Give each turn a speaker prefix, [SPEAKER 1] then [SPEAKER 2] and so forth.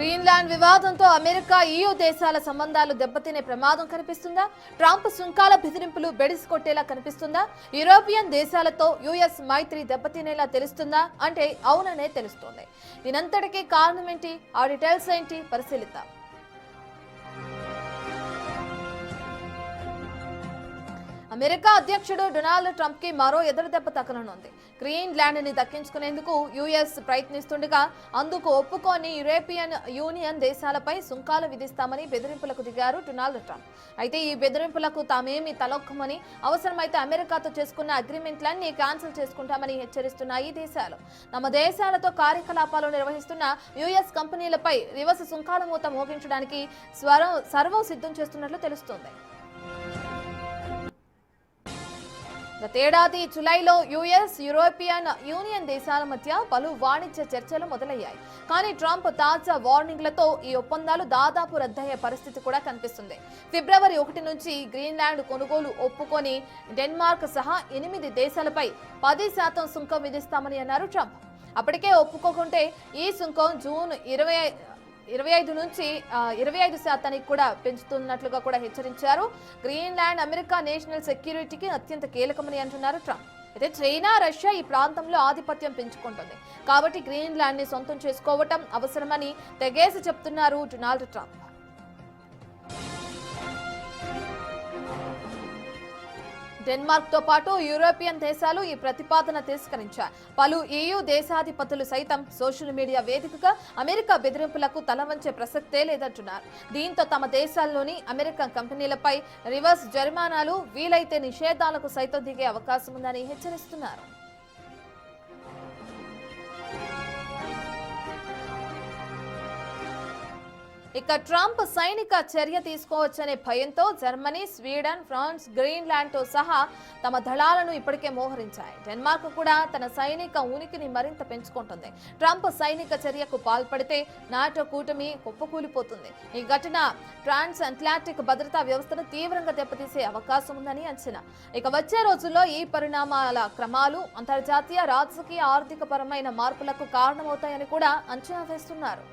[SPEAKER 1] Greenland వివాదంతో America EU దేశాల సంబంధాలు దెబ్బతినే ప్రమాదం కనిపిస్తుందా? ట్రంప్ సుంకాల బెదిరింపులు బెడిసికొట్టేలా కనిపిస్తుందా? యూరోపియన్ దేశాలతో US మైత్రి దెబ్బతినేలా తెలుస్తుందా అంటే అవుననే తెలుస్తోంది. దీనంతటికీ కారణం ఏంటి? ఆ డీటెయిల్స్ ఏంటి పరిశీలిద్దాం. అమెరికా అధ్యక్షుడు డొనాల్డ్ ట్రంప్ కి మరో ఎదురుదెబ్బ తగలనుంది. గ్రీన్లాండ్ ని దక్కించుకునేందుకు US ప్రయత్నిస్తుండగా అందుకు ఒప్పుకొని యూరోపియన్ యూనియన్ దేశాలపై సుంకాలు విధిస్తామని బెదిరింపులకు దిగారు డొనాల్డ్ ట్రంప్. అయితే ఈ బెదిరింపులకు తామేమీ తలొక్కమని, అవసరమైతే అమెరికాతో చేసుకున్న అగ్రిమెంట్లన్నీ క్యాన్సిల్ చేసుకుంటామని హెచ్చరిస్తున్న ఈ దేశాలు తమ దేశాలతో కార్యకలాపాలు నిర్వహిస్తున్న US కంపెనీలపై రివర్స్ సుంకాల మూత మోగించడానికి సర్వం సిద్ధం చేస్తున్నట్లు తెలుస్తోంది. గతేడాది జులైలో US యూరోపియన్ యూనియన్ దేశాల మధ్య పలు వాణిజ్య చర్చలు మొదలయ్యాయి. కానీ ట్రంప్ తాజా వార్నింగ్లతో ఈ ఒప్పందాలు దాదాపు రద్దయ్యే పరిస్థితి కూడా కనిపిస్తుంది. ఫిబ్రవరి 1 నుంచి గ్రీన్లాండ్ కొనుగోలు ఒప్పుకొని డెన్మార్క్ సహా 8 దేశాలపై 10% సుంకం విధిస్తామని అన్నారు ట్రంప్. అప్పటికే ఒప్పుకోకుంటే ఈ సుంకం జూన్ 25 నుంచి 25% కూడా పెంచుతున్నట్లుగా కూడా హెచ్చరించారు. గ్రీన్లాండ్ అమెరికా నేషనల్ సెక్యూరిటీకి అత్యంత కీలకమని అంటున్నారు ట్రంప్. అయితే చైనా, రష్యా ఈ ప్రాంతంలో ఆధిపత్యం పెంచుకుంటుంది కాబట్టి గ్రీన్లాండ్ ని సొంతం చేసుకోవటం అవసరమని తెగేసి చెప్తున్నారు డొనాల్డ్ ట్రంప్. డెన్మార్క్ తో పాటు యూరోపియన్ దేశాలు ఈ ప్రతిపాదన తిరస్కరించాయి. పలు EU దేశాధిపతులు సైతం సోషల్ మీడియా వేదికగా అమెరికా బెదిరింపులకు తలవంచే ప్రసక్తే లేదంటున్నారు. దీంతో తమ దేశాల్లోని అమెరికన్ కంపెనీలపై రివర్స్ జరిమానాలు, వీలైతే నిషేధాలకు సైతం దిగే అవకాశం ఉందని హెచ్చరిస్తున్నారు. ఇక ట్రంప్ సైనిక చర్య తీసుకోవచ్చనే భయంతో జర్మనీ, స్వీడన్, ఫ్రాన్స్, గ్రీన్లాండ్ తో సహా తమ దళాలను ఇప్పటికే మోహరించాయి. డెన్మార్క్ కూడా తన సైనిక ఉనికిని మరింత పెంచుకుంటుంది. ట్రంప్ సైనిక చర్యకు పాల్పడితే నాటో కూటమి కుప్పకూలిపోతుంది. ఈ ఘటన ట్రాన్స్ అట్లాంటిక్ భద్రతా వ్యవస్థను తీవ్రంగా దెబ్బతీసే అవకాశం ఉందని అంచనా. ఇక వచ్చే రోజుల్లో ఈ పరిణామాల క్రమాలు అంతర్జాతీయ రాజకీయ ఆర్థిక పరమైన మార్పులకు కారణమవుతాయని కూడా అంచనా వేస్తున్నారు.